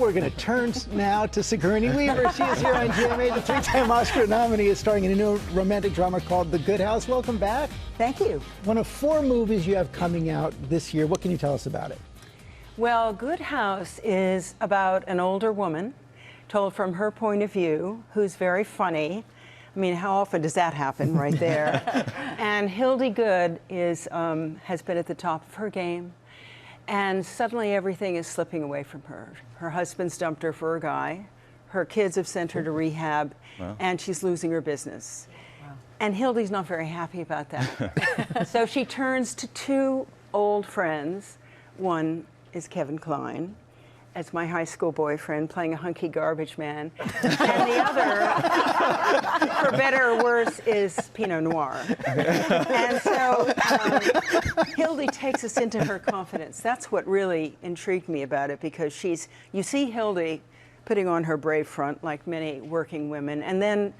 We're going to turn now to Sigourney Weaver. She is here on GMA. The three-time Oscar nominee is starring in a new romantic drama called The Good House. Welcome back. Thank you. One of 4 movies you have coming out this year. What can you tell us about it? Well, Good House is about an older woman, told from her point of view, who's very funny. I mean, how often does that happen right there? And Hildy Good is, has been at the top of her game. And suddenly everything is slipping away from her. Her husband's dumped her for a guy. Her kids have sent her to rehab, and she's losing her business. Wow. And Hildy's not very happy about that. So she turns to 2 old friends. One is Kevin Kline, as my high school boyfriend, playing a hunky garbage man. And the other, for better or worse, is Pinot Noir. And so Hildy takes us into her confidence. That's what really intrigued me about it, because you see Hildy putting on her brave front, like many working women, and then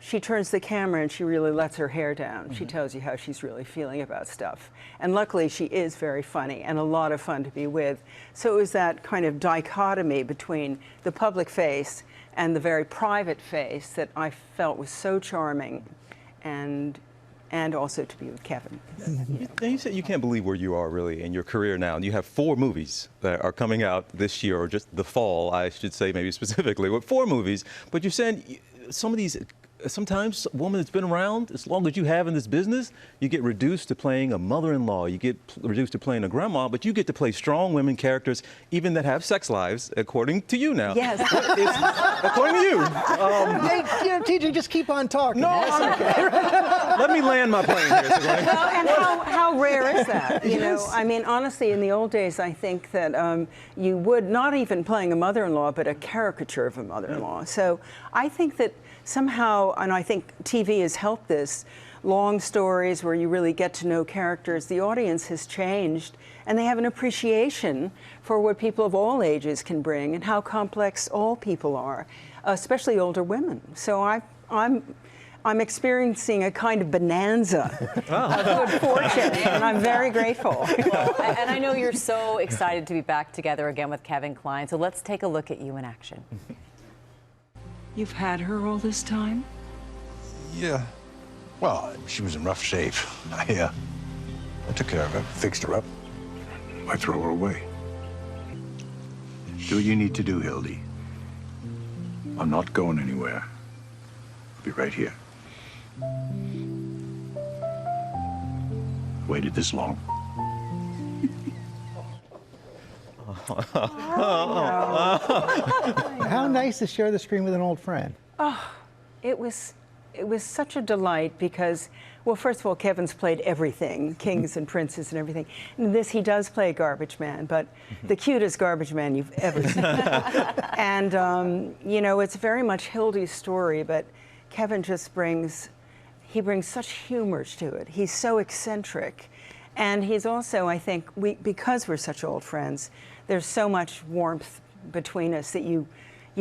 she turns the camera and she really lets her hair down. She tells you how she's really feeling about stuff. And luckily, she is very funny and a lot of fun to be with. So it was that kind of dichotomy between the public face and the very private face that I felt was so charming, and also to be with Kevin. You said you can't believe where you are really in your career now. And you have 4 movies that are coming out this year, or just the fall, I should say, maybe specifically, with 4 movies. But you're saying some of these, sometimes a woman that's been around as long as you have in this business, you get reduced to playing a mother-in-law, you get reduced to playing a grandma, but you get to play strong women characters, even that have sex lives, according to you now. Yes. According to you. Hey, TJ, just keep on talking. No, okay. Let me land my plane here, Sigourney. Well, and how rare is that? You know, I mean, honestly, in the old days, I think that you would, not even playing a mother-in-law, but a caricature of a mother-in-law. So I think that somehow, and I think TV has helped this, long stories where you really get to know characters, the audience has changed, and they have an appreciation for what people of all ages can bring and how complex all people are, especially older women. So I'm experiencing a kind of bonanza of good fortune, and I'm very grateful. Well, and I know you're so excited to be back together again with Kevin Kline, so let's take a look at you in action. You've had her all this time? Yeah. Well, she was in rough shape. I took care of her, fixed her up. Why throw her away? Do what you need to do, Hildy. I'm not going anywhere. I'll be right here. Waited this long. How nice to share the screen with an old friend. Oh, it was such a delight because, well, first of all, Kevin's played everything, kings and princes and everything. In this, he does play a garbage man, but the cutest garbage man you've ever seen. And, you know, it's very much Hildy's story, but Kevin just brings such humor to it. He's so eccentric. And he's also, I think, because we're such old friends, there's so much warmth between us that you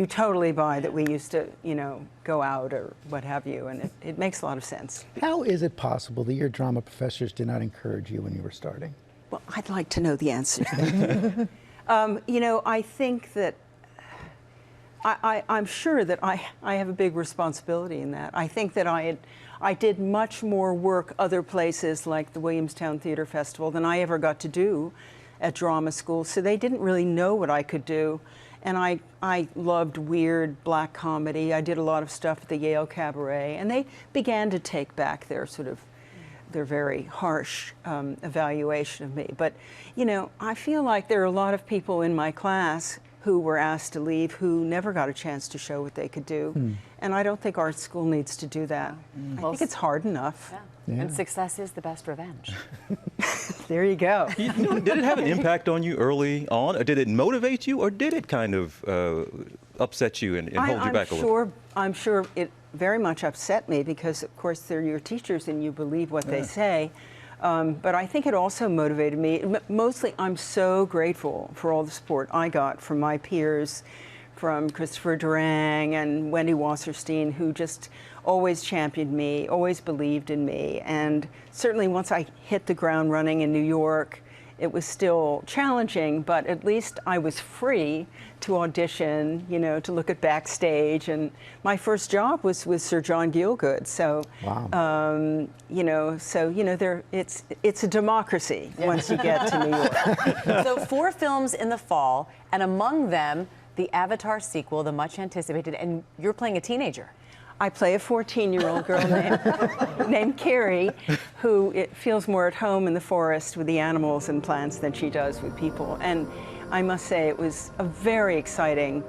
totally buy that we used to, you know, go out or what have you, and it makes a lot of sense. How is it possible that your drama professors did not encourage you when you were starting? Well, I'd like to know the answer to that. You know, I think that I'm sure that I have a big responsibility in that. I think that I did much more work other places like the Williamstown Theater Festival than I ever got to do at drama school, so they didn't really know what I could do. And I loved weird black comedy. I did a lot of stuff at the Yale Cabaret, and they began to take back their sort of, their very harsh evaluation of me. But, you know, I feel like there are a lot of people in my class who were asked to leave who never got a chance to show what they could do. And I don't think art school needs to do that. I think it's hard enough. Yeah. And success is the best revenge. There you go. You know, did it have an impact on you early on? Or did it motivate you, or did it kind of upset you and hold you back a little? I'm sure it very much upset me because, of course, they're your teachers and you believe what they say. But I think it also motivated me. Mostly, I'm so grateful for all the support I got from my peers, from Christopher Durang and Wendy Wasserstein, who just always championed me, always believed in me. And certainly once I hit the ground running in New York it was still challenging, but at least I was free to audition, you know, to look at backstage. And my first job was with Sir John Gielgud. So, Wow. you know, it's a democracy once you get to New York. So 4 films in the fall, and among them, the Avatar sequel, the much anticipated, and you're playing a teenager. I play a 14-year-old girl named Carrie, who feels more at home in the forest with the animals and plants than she does with people. And I must say it was a very exciting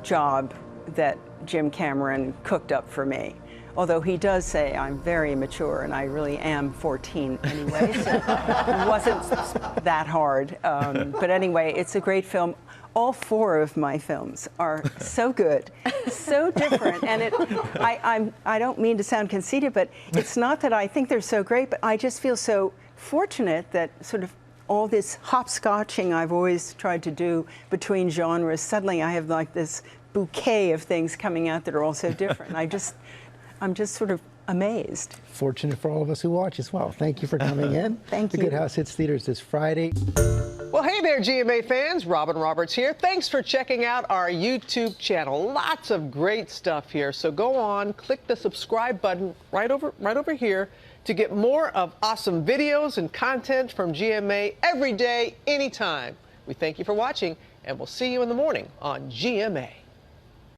job that Jim Cameron cooked up for me. Although he does say I'm very mature, and I really am 14 anyway, so it wasn't that hard. But anyway, it's a great film. All 4 of my films are so good, so different, and I don't mean to sound conceited, but it's not that I think they're so great, but I just feel so fortunate that sort of all this hopscotching I've always tried to do between genres, suddenly I have like this bouquet of things coming out that are all so different. I'm just sort of amazed. Fortunate for all of us who watch as well. Thank you for coming in. Thank you. The Good House hits theaters this Friday. Well, hey there, GMA fans. Robin Roberts here. Thanks for checking out our YouTube channel. Lots of great stuff here. So go on, click the subscribe button right over here to get more of awesome videos and content from GMA every day, anytime. We thank you for watching, and we'll see you in the morning on GMA.